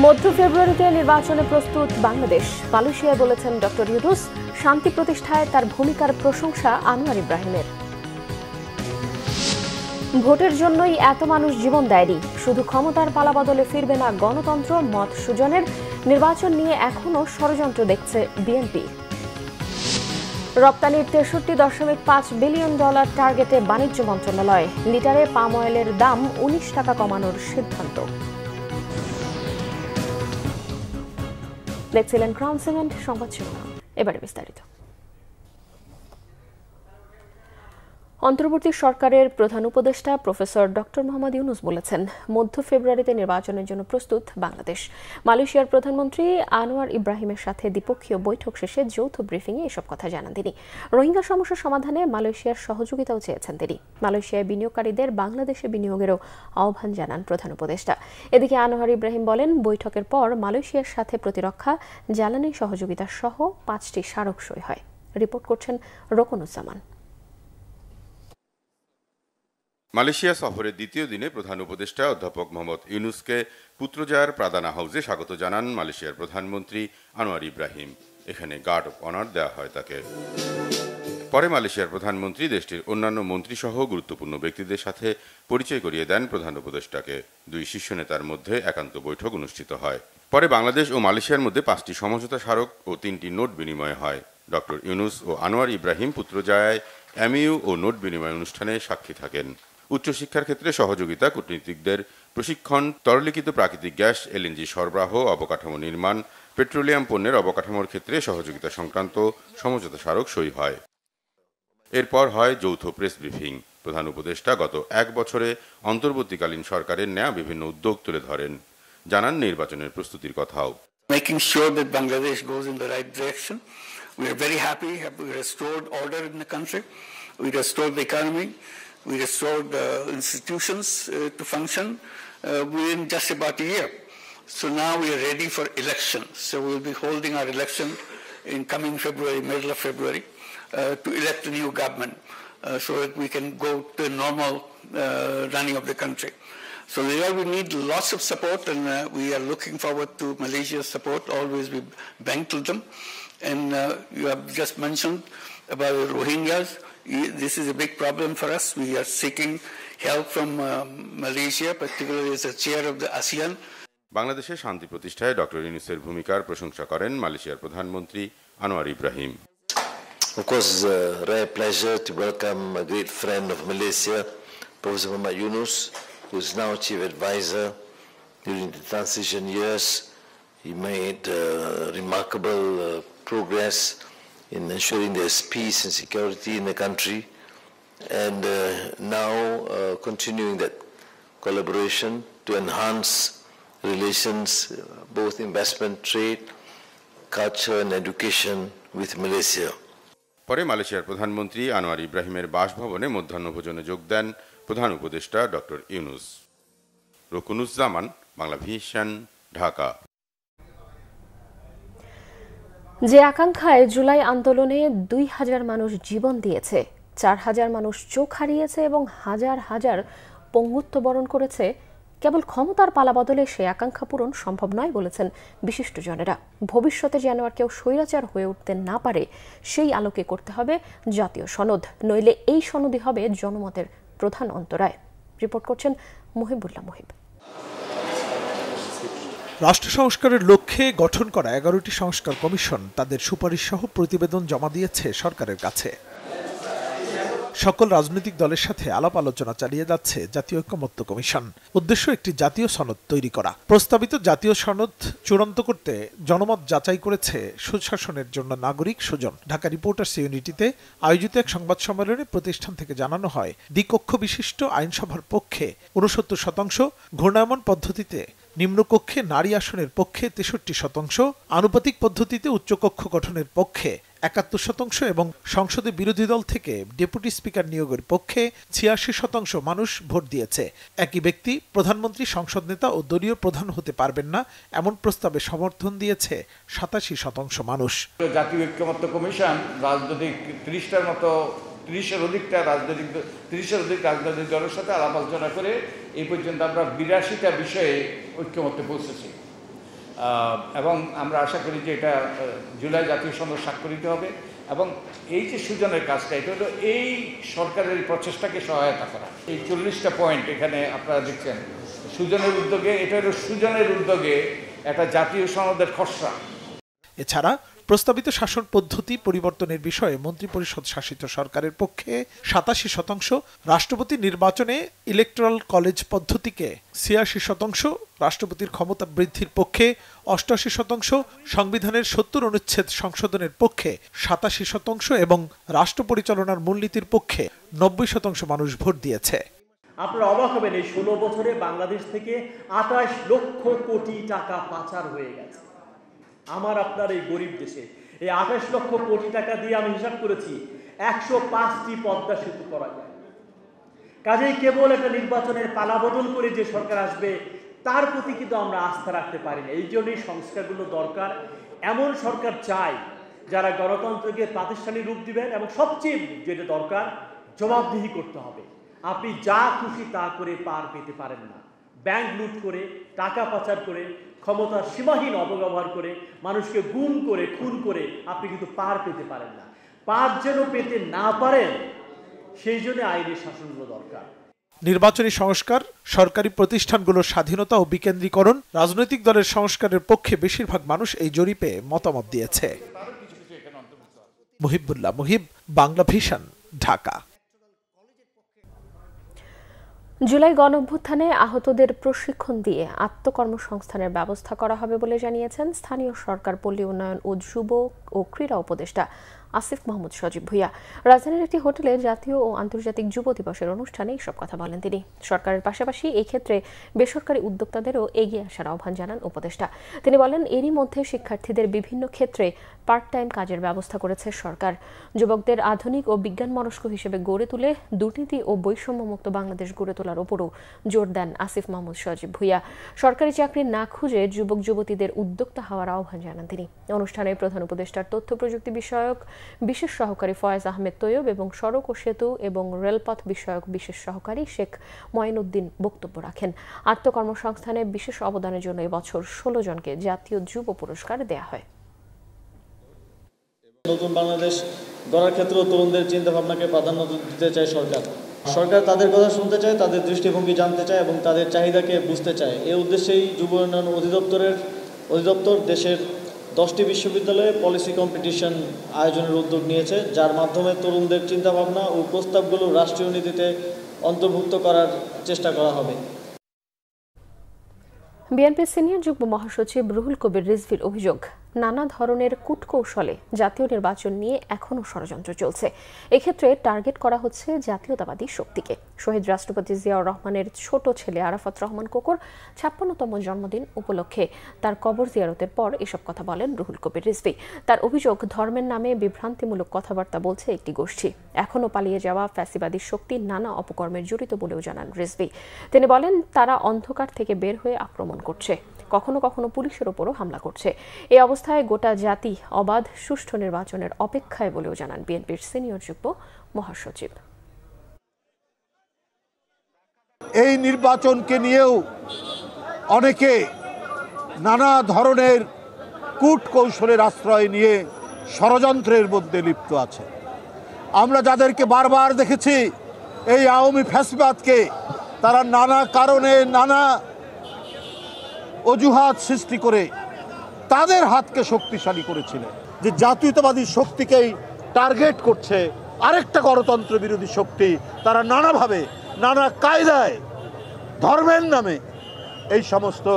মধ্য ফেব্রুয়ারিতে নির্বাচনে প্রস্তুত বাংলাদেশ। মালয়েশিয়ায় বলেছেন ডক্টর ইউনূস, শান্তি প্রতিষ্ঠায় তার ভূমিকার প্রশংসা আনোয়ার ইব্রাহিমের। ভোটের জন্যই এত মানুষ জীবন দেয়নি, শুধু ক্ষমতার পালাবদলে ফিরবে না গণতন্ত্র, মত সুজনের। নির্বাচন নিয়ে এখনও ষড়যন্ত্র দেখছে বিএনপি। রপ্তানির ৬৩.৫ বিলিয়ন ডলার টার্গেটে বাণিজ্য মন্ত্রণালয়। লিটারে পাম অয়েলের দাম ১৯ টাকা কমানোর সিদ্ধান্ত। দেখছিলেন ক্রাউন সিমেন্ট সংবাদ শিরোনাম, এবারে বিস্তারিত। অন্তর্বর্তী সরকারের প্রধান উপদেষ্টা প্রফেসর ডক্টর মোহাম্মদ ইউনূস বলেছেন, মধ্য ফেব্রুয়ারিতে নির্বাচনের জন্য প্রস্তুত বাংলাদেশ। মালয়েশিয়ার প্রধানমন্ত্রী আনোয়ার ইব্রাহিমের সাথে দ্বিপক্ষীয় বৈঠক শেষে যৌথ ব্রিফিংয়ে এসব কথা জানান তিনি। রোহিঙ্গা সমস্যা সমাধানে মালয়েশিয়ার সহযোগিতাও চেয়েছেন তিনি। মালয়েশিয়ায় বিনিয়োগকারীদের বাংলাদেশে বিনিয়োগেরও আহ্বান জানান প্রধান উপদেষ্টা। এদিকে আনোয়ার ইব্রাহিম বলেন, বৈঠকের পর মালয়েশিয়ার সাথে প্রতিরক্ষা, জ্বালানি সহযোগিতা সহ 5টি স্মারক সই হয়। রিপোর্ট করছেন রোকনুজ্জামান। মালয়েশিয়া সফরের দ্বিতীয় দিনে প্রধান উপদেষ্টা অধ্যাপক মোহাম্মদ ইউনূসকে পুত্রজায়ার প্রাদানা হাউসে স্বাগত জানান মালয়েশিয়ার প্রধানমন্ত্রী আনোয়ার ইব্রাহিম। এখানে গার্ড অফ অনার দেওয়া হয় তাকে। পরে মালয়েশিয়ার প্রধানমন্ত্রী দেশটির অন্যান্য মন্ত্রীসহ গুরুত্বপূর্ণ ব্যক্তিদের সাথে পরিচয় করিয়ে দেন প্রধান উপদেষ্টাকে। দুই শীর্ষ নেতার মধ্যে একান্ত বৈঠক অনুষ্ঠিত হয়। পরে বাংলাদেশ ও মালয়েশিয়ার মধ্যে 5টি সমঝোতা স্মারক ও 3টি নোট বিনিময় হয়। ডক্টর ইউনূস ও আনোয়ার ইব্রাহিম পুত্রজায়ায় এমইউ ও নোট বিনিময় অনুষ্ঠানে সাক্ষী থাকেন। উচ্চশিক্ষার ক্ষেত্রে সহযোগিতা, কূটনীতিকদের প্রশিক্ষণ, তরলীকৃত প্রাকৃতিক গ্যাস, এলএনজি সরবরাহ, অবকাঠামো নির্মাণ, পেট্রোলিয়াম পণ্যের অবকাঠামোর ক্ষেত্রে সহযোগিতা সংক্রান্ত সমঝোতা স্মারক সই হয়। এরপর হয় যৌথ প্রেস ব্রিফিং। প্রধান উপদেষ্টা গত 1 বছরে অন্তর্বর্তীকালীন সরকারের নেয়া বিভিন্ন উদ্যোগ তুলে ধরেন, জানান নির্বাচনের প্রস্তুতির কথাও। Making sure that Bangladesh goes in the right direction. We are very happy. We restored order in the country. We restored the economy. We restored institutions to function within just about a year. So now we are ready for elections. So we will be holding our election in coming February, middle of February, to elect a new government so that we can go to a normal running of the country. So there we need lots of support, and we are looking forward to Malaysia's support. Always we bank to them. And you have just mentioned about the Rohingyas. This is a big problem for us. We are seeking help from Malaysia, particularly as a chair of the ASEAN. বাংলাদেশের শান্তি প্রতিষ্ঠায় doctor ইউনূসের ভূমিকার প্রশংসা করেন মালয়েশিয়ার প্রধানমন্ত্রী Anwar Ibrahim. Of course, it's a rare pleasure to welcome a great friend of Malaysia, Professor Mohammad Yunus, who is now Chief Advisor. During the transition years, he made remarkable progress in ensuring there's peace and security in the country, and now continuing that collaboration to enhance relations, both investment, trade, culture and education with Malaysia. পরে মালয়েশিয়ার প্রধানমন্ত্রী আনোয়ার ইব্রাহিমের বাসভবনে মধ্যাহ্নভোজনে যোগ দেন প্রধান উপদেষ্টা doctor Yunus. Rokonuzzaman, Bangla vision, Dhaka. যে আকাঙ্ক্ষায় জুলাই আন্দোলনে 2000 মানুষ জীবন দিয়েছে, 4000 মানুষ চোখ হারিয়েছে এবং হাজার হাজার পঙ্গুত্ব বরণ করেছে, কেবল ক্ষমতার পালাবদলে সে আকাঙ্ক্ষা পূরণ সম্ভব নয় বলেছেন বিশিষ্টজনেরা। ভবিষ্যতে যেন আর কেউ স্বৈরাচার হয়ে উঠতে না পারে, সেই আলোকে করতে হবে জাতীয় সনদ, নইলে এই সনদই হবে জনমতের প্রধান অন্তরায়। রিপোর্ট করছেন মুহিবুল্লাহ মুহিব। রাষ্ট্র সংস্কারের লক্ষ্যে গঠন করা 11টি সংস্কার কমিশন তাদের সুপারিশ সহ প্রতিবেদন জমা দিয়েছে সরকারের কাছে। সকল রাজনৈতিক দলের সাথে আলাপ আলোচনা চালিয়ে যাচ্ছে জাতীয় ঐকমত্য কমিশন। উদ্দেশ্য একটি জাতীয় সনদ তৈরি করা। প্রস্তাবিত জাতীয় সনদ চূড়ান্ত করতে জনমত যাচাই করেছে সুশাসনের জন্য নাগরিক সুজন। ঢাকা রিপোর্টার্স ইউনিটিতে আয়োজিত এক সংবাদ সম্মেলনে প্রতিষ্ঠান থেকে জানানো হয়, দ্বিকক্ষ বিশিষ্ট আইনসভার পক্ষে 69%, ঘূর্ণায়মান পদ্ধতিতে নিম্নকক্ষে নারী আসনের পক্ষে 63%, আনুপাতিক পদ্ধতিতে উচ্চকক্ষ গঠনের পক্ষে 71% এবং সংসদে বিরোধী দল থেকে ডেপুটি স্পিকার নিয়োগের পক্ষে 86% মানুষ ভোট দিয়েছে। একই ব্যক্তি প্রধানমন্ত্রী, সংসদ নেতা ও দলীয় প্রধান হতে পারবেন না, এমন প্রস্তাবে সমর্থন দিয়েছে 87% মানুষ। জাতীয় ঐক্যমত্য কমিশন রাজনৈতিক 30-এর অধিক রাজনৈতিক দলের সাথে আলাপ আলোচনা করে এই পর্যন্ত আমরা 82টা বিষয়ে ঐক্যমত্যে পৌঁছেছি। এবং আমরা আশা করি যে এটা জুলাই জাতীয় সনদ স্বাক্ষরিত হবে। এবং এই যে সুজনের কাজটা, এটা হলো এই সরকারের প্রচেষ্টাকে সহায়তা করা। এই 40টা পয়েন্ট এখানে আপনারা দেখছেন সুজনের উদ্যোগে, এটা হলো সুজনের উদ্যোগে একটা জাতীয় সনদের খসড়া। এছাড়া প্রস্তাবিত শাসন পদ্ধতি পরিবর্তনের বিষয়ে মন্ত্রিপরিষদ শাসিত সরকারের পক্ষে 87%, রাষ্ট্রপতি নির্বাচনে ইলেকটোরাল কলেজ পদ্ধতিকে 86%, রাষ্ট্রপতির ক্ষমতা বৃদ্ধির পক্ষে 88%, সংবিধানের 70 অনুচ্ছেদ সংশোধনের পক্ষে 87% এবং রাষ্ট্র পরিচালনার মূলনীতির পক্ষে 90% মানুষ ভোট দিয়েছে। আপনারা অবাক হবেন, এই 16 বছরে বাংলাদেশ থেকে 28 লক্ষ কোটি টাকা পাচার হয়ে গেছে। আমার আপনার এই গরিব দেশে এই 28 লক্ষ কোটি টাকা দিয়ে আমি হিসাব করেছি 105টি পদ্মা সেতু করা যায়। কাজেই কেবল একটা নির্বাচনের পালা বদল করে যে সরকার আসবে তার প্রতি কিন্তু আমরা আস্থা রাখতে পারি না। এই জন্যই সংস্কারগুলো দরকার। এমন সরকার চাই যারা গণতন্ত্রকে প্রাতিষ্ঠানিক রূপ দিবেন এবং সবচেয়ে যেটা দরকার, জবাবদিহি করতে হবে। আপনি যা খুশি তা করে পার পেতে পারেন না। ব্যাংক লুট করে, টাকা পাচার করে, ক্ষমতার সীমাহীন অপব্যবহার করে, মানুষকে গুম করে, খুন করে আপনি কিন্তু পার পেতে পারেন না। পার যেন পেতে না পারেন সেই জন্য আইনের শাসনগুলো দরকার। নির্বাচনী সংস্কার, সরকারি প্রতিষ্ঠানগুলোর স্বাধীনতা ও বিকেন্দ্রীকরণ, রাজনৈতিক দলের সংস্কারের পক্ষে বেশিরভাগ মানুষ এই জরিপে মতামত দিয়েছে। মুহিবুল্লাহ মুহিব, বাংলা ভিশন, ঢাকা। জুলাই গণঅভ্যুত্থানে আহতদের প্রশিক্ষণ দিয়ে আত্মকর্মসংস্থানের ব্যবস্থা করা হবে বলে জানিয়েছেন স্থানীয় সরকার, পল্লী উন্নয়ন ও যুব ও ক্রীড়া উপদেষ্টা আসিফ মাহমুদ সজীব ভুঁইয়া। রাজধানীর একটি হোটেলে জাতীয় ও আন্তর্জাতিক যুব দিবসের অনুষ্ঠানে এসব কথা বলেন তিনি। সরকারের পাশাপাশি এই ক্ষেত্রে বেসরকারি উদ্যোক্তাদেরও এগিয়ে আসার আহ্বান জানান উপদেষ্টা। তিনি বলেন, এরই মধ্যে শিক্ষার্থীদের বিভিন্ন ক্ষেত্রে পার্ট টাইম কাজের ব্যবস্থা করেছে সরকার। যুবকদের আধুনিক ও বিজ্ঞানমনস্ক হিসেবে গড়ে তুলে দুর্নীতি ও বৈষম্যমুক্ত বাংলাদেশ গড়ে তোলার উপরও জোর দেন আসিফ মাহমুদ সজীব ভুঁইয়া। সরকারি চাকরি না খুঁজে যুবক যুবতীদের উদ্যোক্তা হওয়ার আহ্বান জানান তিনি। অনুষ্ঠানে প্রধান উপদেষ্টার তথ্য প্রযুক্তি বিষয়ক বিশেষ সহকারী ফয়েজ আহমেদ তৈয়ব এবং সড়ক ও সেতু এবং রেলপথ বিষয়ক বিশেষ সহকারী শেখ মঈনুদ্দিন বক্তব্য রাখেন। আত্মকর্মসংস্থানে বিশেষ অবদানের জন্য এবছর 16 জনকে জাতীয় যুব পুরস্কার দেয়া হয়। নতুন বাংলাদেশ গড়ার ক্ষেত্রে তরুণদের চিন্তা ভাবনাকে প্রাধান্য দিতে চায় সরকার তাদের কথা শুনতে চায়, তাদের দৃষ্টিভঙ্গি জানতে চায় এবং তাদের চাহিদাকে বুঝতে চায়। এই উদ্দেশ্যেই যুব উন্নয়ন অধিদপ্তর দেশের 10টি বিশ্ববিদ্যালয়ে পলিসি কম্পিটিশন আয়োজনের উদ্যোগ নিয়েছে, যার মাধ্যমে তরুণদের চিন্তাভাবনা ও প্রস্তাবগুলো রাষ্ট্রীয় নীতিতে অন্তর্ভুক্ত করার চেষ্টা করা হবে। বিএনপির সিনিয়র যুগ্ম মহাসচিব রুহুল কবির রিজভীর অভিযোগ, নানা ধরনের কূটকৌশলে জাতীয় নির্বাচন নিয়ে এখনও ষড়যন্ত্র চলছে। এক্ষেত্রে টার্গেট করা হচ্ছে জাতীয়তাবাদী শক্তিকে। শহীদ রাষ্ট্রপতি জিয়াউর রহমানের ছোট ছেলে আরাফাত রহমান কোকর 56তম জন্মদিন উপলক্ষে তার কবর জিয়ারতের পর এসব কথা বলেন রুহুল কবির রিজভী। তার অভিযোগ, ধর্মের নামে বিভ্রান্তিমূলক কথাবার্তা বলছে একটি গোষ্ঠী। এখনও পালিয়ে যাওয়া ফ্যাসিবাদী শক্তি নানা অপকর্মে জড়িত বলেও জানান রিজভী। তিনি বলেন, তারা অন্ধকার থেকে বের হয়ে আক্রমণ করছে, কখনো কখনো পুলিশের ওপরও হামলা করছে। এই অবস্থায় গোটা জাতি অবাধ সুষ্ঠু নির্বাচনের অপেক্ষায় বলেও জানান বিএনপির সিনিয়র যুগ্ম মহাসচিব। এই নির্বাচনকে নিয়েও অনেকে নানা ধরনের কূটকৌশলের আশ্রয় নিয়ে ষড়যন্ত্রের মধ্যে লিপ্ত আছে। আমরা যাদেরকে বারবার দেখেছি, এই আওয়ামী ফ্যাসিবাদকে তারা নানা কারণে নানা অজুহাত সৃষ্টি করে তাদের হাতকে শক্তিশালী করেছিলেন। যে জাতীয়তাবাদী শক্তিকেই টার্গেট করছে আরেকটা গণতন্ত্র বিরোধী শক্তি, তারা নানাভাবে নানা কায়দায় ধর্মের নামে এই সমস্ত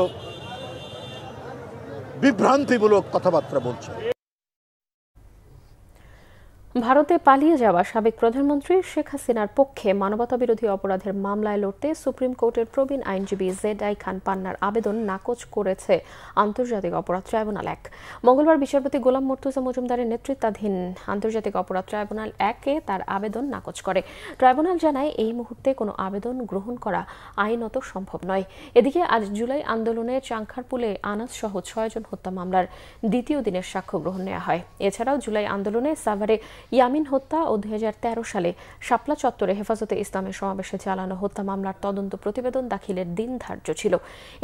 বিভ্রান্তিমূলক কথাবার্তা বলছে। ভারতে পালিয়ে যাওয়া সাবেক প্রধানমন্ত্রী শেখ হাসিনার পক্ষে মানবতাবিরোধী অপরাধের মামলায় লড়তে সুপ্রিম কোর্টের প্রবীণ আইনজীবী জেড.আই খান পান্নার আবেদন নাকচ করেছে আন্তর্জাতিক অপরাধ ট্রাইব্যুনাল 1। মঙ্গলবার বিচারপতি গোলাম মর্তুজা মজুমদারের নেতৃত্বাধীন আন্তর্জাতিক অপরাধ ট্রাইব্যুনাল 1 তার আবেদন নাকচ করে। ট্রাইব্যুনাল জানায়, এই মুহূর্তে কোনো আবেদন গ্রহণ করা আইনত সম্ভব নয়। এদিকে আজ জুলাই আন্দোলনে চাংখারপুলে আনাজ সহ 6 জন হত্যা মামলার দ্বিতীয় দিনের সাক্ষ্য গ্রহণ নেওয়া হয়। এছাড়াও জুলাই আন্দোলনে সাভারে ইয়ামিন হত্যা ও 2013 সালে শাপলা চত্বরে হেফাজতে ইসলামের সমাবেশে চালানো হত্যা মামলার তদন্ত প্রতিবেদন দাখিলের দিন ধার্য ছিল।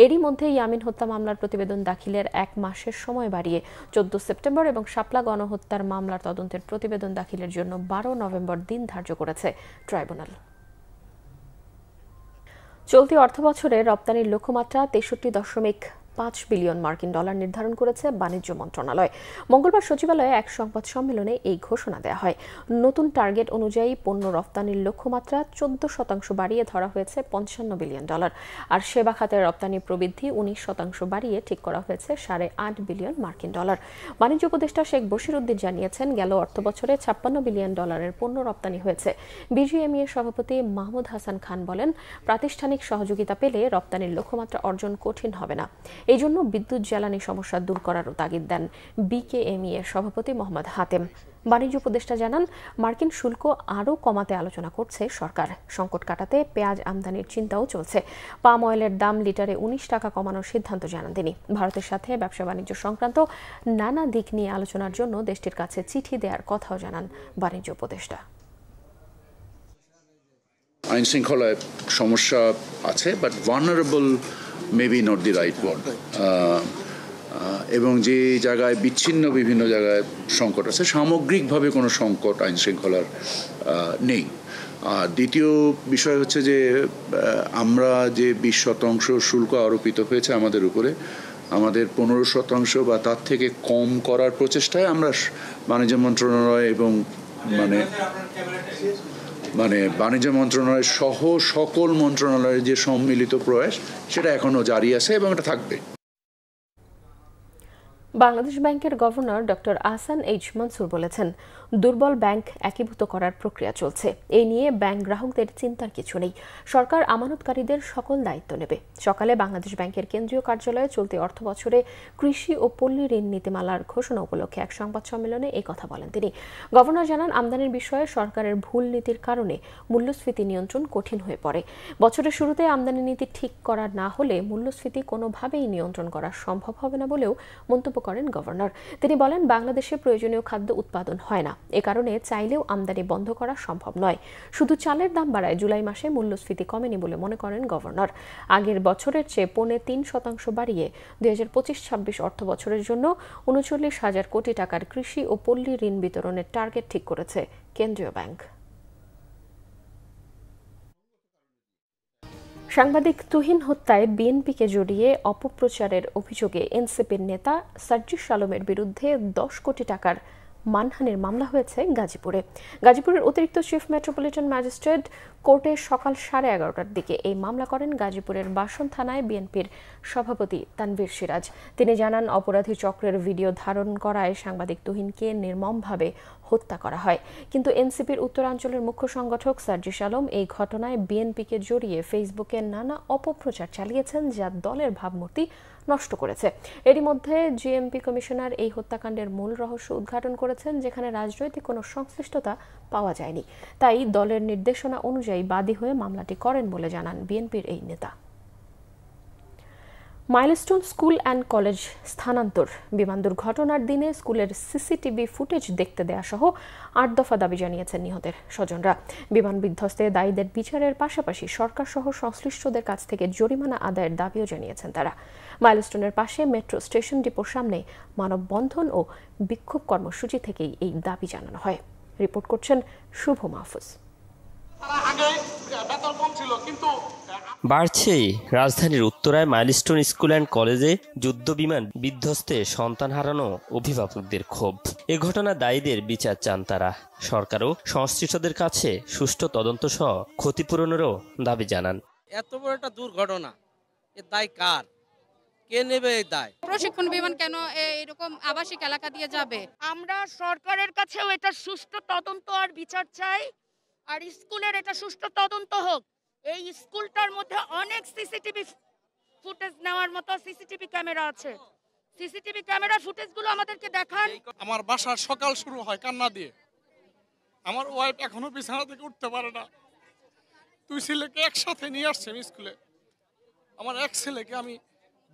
এরই মধ্যে ইয়ামিন হত্যা মামলার প্রতিবেদন দাখিলের 1 মাসের সময় বাড়িয়ে 14 সেপ্টেম্বর এবং শাপলা গণহত্যার মামলার তদন্তের প্রতিবেদন দাখিলের জন্য 12 নভেম্বর দিন ধার্য করেছে ট্রাইব্যুনাল। চলতি অর্থবছরে রপ্তানির লক্ষ্যমাত্রা 63.5 বিলিয়ন মার্কিন ডলার নির্ধারণ করেছে বাণিজ্য মন্ত্রণালয়। মঙ্গলবার সচিবালয়ে এক সংবাদ সম্মেলনে এই ঘোষণা দেওয়া হয়। নতুন টার্গেট অনুযায়ী পণ্য রপ্তানির লক্ষ্যমাত্রা 14% বাড়িয়ে ধরা হয়েছে 55 বিলিয়ন ডলার, আর সেবা খাতের রপ্তানি প্রবৃদ্ধি 19% বাড়িয়ে ঠিক করা হয়েছে 8.5 বিলিয়ন মার্কিন ডলার। বাণিজ্য উপদেষ্টা শেখ বশির উদ্দিন জানিয়েছেন, গেল অর্থবছরে 56 বিলিয়ন ডলারের পণ্য রপ্তানি হয়েছে। বিজিএমইএ সভাপতি মাহমুদ হাসান খান বলেন, প্রাতিষ্ঠানিক সহযোগিতা পেলে রপ্তানির লক্ষ্যমাত্রা অর্জন কঠিন হবে না। এই জন্য বিদ্যুৎ জ্বালানি সমস্যা দূর করারও তাগিদ দেন বিকেএমই এর সভাপতি মোহাম্মদ হাতেম। বাণিজ্য উপদেষ্টা জানান, মার্কিন শুল্ক আরও কমাতে আলোচনা করছে সরকার। সংকট কাটাতে পেঁয়াজ আমদানির চিন্তাও চলছে। পাম অয়েলের দাম লিটারে 19 টাকা কমানোর সিদ্ধান্ত জানান তিনি। ভারতের সাথে ব্যবসা বাণিজ্য সংক্রান্ত নানা দিক নিয়ে আলোচনার জন্য দেশটির কাছে চিঠি দেওয়ার কথাও জানান বাণিজ্য উপদেষ্টা। আইন শৃঙ্খলায় সমস্যা আছে, but vulnerable maybe not the right word, এবং যে জায়গায় বিচ্ছিন্ন বিভিন্ন জায়গায় সংকট আছে, সামগ্রিকভাবে কোনো সংকট আইন শৃঙ্খলার নেই। আর দ্বিতীয় বিষয় হচ্ছে যে আমরা যে 20% শুল্ক আরোপিত হয়েছে আমাদের উপরে, আমাদের 15% বা তার থেকে কম করার প্রচেষ্টায় আমরা বাণিজ্য মন্ত্রণালয় এবং মানে বাণিজ্য মন্ত্রণালয় সহ সকল মন্ত্রণালয়ের যে সম্মিলিত প্রয়াস, সেটা এখনো জারি আছে এবং এটা থাকবে। বাংলাদেশ ব্যাংকের governor doctor Ahsan H Mansur বলেছেন, দুর্বল ব্যাংক একীভূত করার প্রক্রিয়া চলছে। এই নিয়ে ব্যাংক গ্রাহকদের চিন্তার কিছু নেই। সরকার আমানতকারীদের সকল দায়িত্ব নেবে। সকালে বাংলাদেশ ব্যাংকের কেন্দ্রীয় কার্যালয়ে চলতি অর্থবছরে কৃষি ও পল্লী ঋণ নীতিমালার ঘোষণা উপলক্ষে এক সংবাদ সম্মেলনে এই কথা বলেন তিনি। গভর্নর জানান, আমদানির বিষয়ে সরকারের ভুল নীতির কারণে মূল্যস্ফীতি নিয়ন্ত্রণ কঠিন হয়ে পড়ে। বছরের শুরুতে আমদানি নীতি ঠিক করা না হলে মূল্যস্ফীতি কোনোভাবেই নিয়ন্ত্রণ করা সম্ভব হবে না বলেও মন্তব্য করেন গভর্নর। তিনি বলেন, বাংলাদেশে প্রয়োজনীয় খাদ্য উৎপাদন হয় না, এ কারণে চাইলেও আমদানি বন্ধ করা সম্ভব নয়। শুধু চালের দাম বাড়ায় জুলাই মাসে মূল্যস্ফীতি কমেনি বলে মনে করেন গভর্নর। আগের বছরের চেয়ে 3.5% বাড়িয়ে 2025-26 অর্থ বছরের জন্য 39,000 কোটি টাকার কৃষি ও পল্লী ঋণ বিতরণের টার্গেট ঠিক করেছে কেন্দ্রীয় ব্যাংক। সাংবাদিক তুহিন হত্যায় বিএনপিকে জড়িয়ে অপপ্রচারের অভিযোগে এনসিপির নেতা সার্জিস আলমের বিরুদ্ধে 10 কোটি টাকার মানহানির মামলা হয়েছে গাজীপুরে। গাজীপুরের অতিরিক্ত চিফ মেট্রোপলিটন ম্যাজিস্ট্রেট কোর্টে সকাল 11:30টার দিকে এই মামলা করেন গাজীপুরের বাসন থানায় বিএনপির সভাপতি তানভীর সিরাজ। তিনি জানান, অপরাধী চক্রের ভিডিও ধারণ করায় সাংবাদিক তুহিনকে নির্মমভাবে হত্যা করা হয়। কিন্তু এনসিপির উত্তরাঞ্চলের মুখ্য সংগঠক সার্জিস আলম এই ঘটনায় বিএনপিকে জড়িয়ে ফেসবুকে নানা অপপ্রচার চালিয়েছেন, যা দলের ভাবমূর্তি নষ্ট করেছে। এরই মধ্যে জিএমপি কমিশনার এই হত্যাকাণ্ডের মূল রহস্য উদ্ঘাটন করেছেন, যেখানে রাজনৈতিক কোনো সংশ্লিষ্টতা পাওয়া যায়নি। তাই দলের নির্দেশনা অনুযায়ী বাদী হয়ে মামলাটি করেন বলে জানান বিএনপির এই নেতা। মাইলস্টোন স্কুল অ্যান্ড কলেজ স্থানান্তর, বিমান দুর্ঘটনার দিনে স্কুলের সিসিটিভি ফুটেজ দেখতে দেয়া সহ 8 দফা দাবি জানিয়েছেন নিহতের স্বজনরা। বিমান বিধ্বস্তে দায়ীদের বিচারের পাশাপাশি সরকার সহ সংশ্লিষ্টদের কাছ থেকে জরিমানা আদায়ের দাবিও জানিয়েছেন তারা। মাইলস্টোনের পাশে মেট্রো স্টেশন ডিপোর সামনে মানববন্ধন ও বিক্ষোভ কর্মসূচি থেকেই এই দাবি জানানো হয়। রিপোর্ট করছেন শুভ মাহফুজ। বাড়ছে রাজধানীর উত্তরায় মাইলস্টোন স্কুল অ্যান্ড কলেজে যুদ্ধ বিমান বিধ্বস্তে সন্তান হারানো অভিভাবকদের ক্ষোভ। এ ঘটনা দায়ীদের বিচার চান তারা। সরকারও সংশ্লিষ্টদের কাছে সুষ্ঠু তদন্ত সহ ক্ষতিপূরণেরও দাবি জানান। এত বড় একটা দুর্ঘটনা, এর দায় কার? কে নেবে এই দায়? প্রশিক্ষণ বিমান কেন এরকম আবাসিক এলাকা দিয়ে যাবে? আমরা সরকারের কাছেও এটা সুষ্ঠু তদন্ত আর বিচার চাই, আর স্কুলের এটা সুষ্ঠু তদন্ত হোক। এই স্কুলটার মধ্যে অনেক সিসিটিভি ফুটেজ নেওয়ার মতো সিসিটিভি ক্যামেরা আছে। সিসিটিভি ক্যামেরার ফুটেজগুলো আমাদেরকে দেখান। আমার বাসার সকাল শুরু হয় কান্না দিয়ে। আমার ওয়াইফ এখনো বিছানা থেকে উঠতে পারে না। 2 ছেলেকে একসাথে নিয়ে আসছে স্কুলে। আমার এক ছেলেকে আমি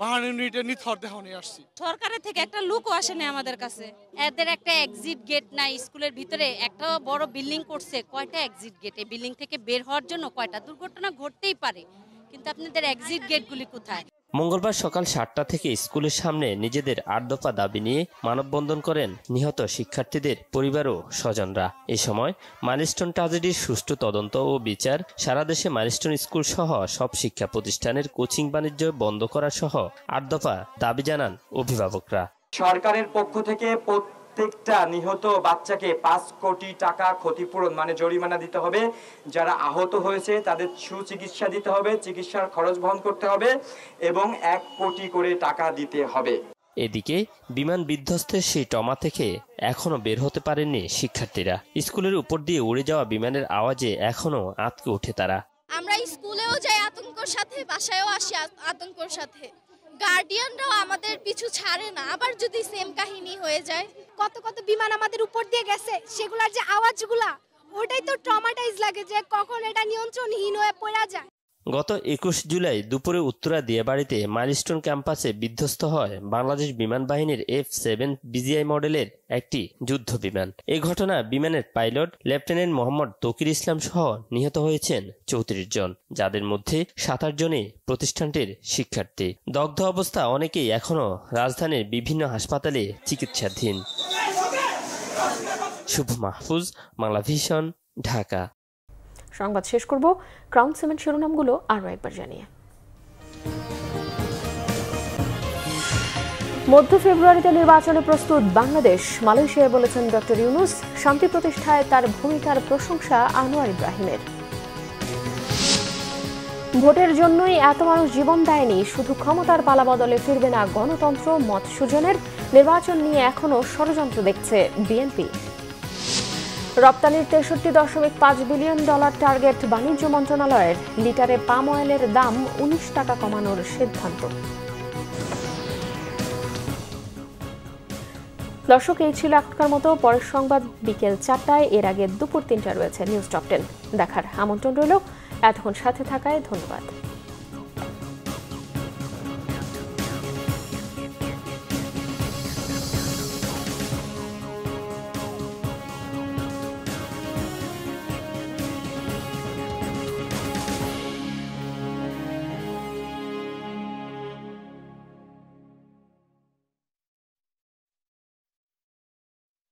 বাহানি ইউনিটে নিথর দেহ নিয়ে আসছি। সরকারের থেকে একটা লুকও আসেনি আমাদের কাছে। এদের একটা এক্সিট গেট নাই, স্কুলের ভিতরে একটা বড় বিল্ডিং করছে, কয়টা এক্সিট গেট? এই বিল্ডিং থেকে বের হওয়ার জন্য কয়টা দুর্ঘটনা ঘটতেই পারে, কিন্তু আপনাদের এক্সিট গেটগুলি কোথায়? মঙ্গলবার সকাল 7টা থেকে স্কুলের সামনে নিজেদের 8 দফা দাবি নিয়ে মানববন্ধন করেন নিহত শিক্ষার্থীদের পরিবার ও স্বজনরা। এ সময় মাইলস্টোন ট্র্যাজেডির সুষ্ঠু তদন্ত ও বিচার, সারা দেশে মাইলস্টোন স্কুল সহ সব শিক্ষা প্রতিষ্ঠানের কোচিং বাণিজ্য বন্ধ করা সহ 8 দফা দাবি জানান অভিভাবকরা। সরকারের পক্ষ থেকে প্রত্যেকটা নিহত বাচ্চাকে 5 কোটি টাকা ক্ষতিপূরণ মানে জরিমানা দিতে হবে। যারা আহত হয়েছে তাদের সুচিকিৎসা দিতে হবে, চিকিৎসার খরচ বহন করতে হবে এবং 1 কোটি করে টাকা দিতে হবে। এদিকে বিমান বিধ্বস্তের সেই ট্রমা থেকে এখনো বের হতে পারেননি শিক্ষার্থীরা। স্কুলের উপর দিয়ে উড়ে যাওয়া বিমানের আওয়াজে এখনো আঁতকে ওঠে তারা। আমরা স্কুলেও যাই আতঙ্কের সাথে, বাসায়ও আসি আতঙ্কের সাথে। গার্ডিয়ানরাও আমাদের পিছু ছাড়ে না, আবার যদি সেম কাহিনী হয়ে যায়। কত কত বিমান আমাদের উপর দিয়ে গেছে, সেগুলোর যে আওয়াজগুলা ওটাই তো ট্রমাটাইজ লাগে যে কখন এটা নিয়ন্ত্রণহীন হয়ে পড়া যায়। গত 21 জুলাই দুপুরে উত্তরা দিয়াবাড়িতে মাইলস্টোন ক্যাম্পাসে বিধ্বস্ত হয় বাংলাদেশ বিমান বাহিনীর F-7 BGI মডেলের একটি যুদ্ধ বিমান। এই ঘটনা বিমানের পাইলট লেফটেন্যান্ট মোহাম্মদ তকির ইসলাম সহ নিহত হয়েছেন 34 জন, যাদের মধ্যে 27 জনই প্রতিষ্ঠানটির শিক্ষার্থী। দগ্ধ অবস্থা অনেকেই এখনো রাজধানীর বিভিন্ন হাসপাতালে চিকিৎসাধীন। শুভ মাহফুজ, বাংলা ভিশন, ঢাকা। সংবাদ শেষ করব ক্রাউন সিমেন্ট শিরোনামগুলো আরও একবার জানিয়ে। মধ্য ফেব্রুয়ারিতে নির্বাচনে প্রস্তুত বাংলাদেশ, মালয়েশিয়ায় বলেছেন ডক্টর ইউনূস। শান্তি প্রতিষ্ঠায় তার ভূমিকার প্রশংসা আনোয়ার ইব্রাহিমের। ভোটের জন্যই এত মানুষ জীবন দেয়নি, শুধু ক্ষমতার পালাবদলে ফিরবে না গণতন্ত্র, মত সুজনের। নির্বাচন নিয়ে এখনো ষড়যন্ত্র দেখছে বিএনপি। রপ্তানির 63.5 বিলিয়ন ডলার টার্গেট বাণিজ্য মন্ত্রণালয়ের। লিটারে পাম অয়েলের দাম 19 টাকা কমানোর সিদ্ধান্ত। দর্শক, এই ছিল এখনকার মতো। পরের সংবাদ বিকেল 4টায়, এর আগে দুপুর 3টায় রয়েছে নিউজ টপ 10 দেখার আমন্ত্রণ রইল। এতক্ষণ সাথে থাকায় ধন্যবাদ।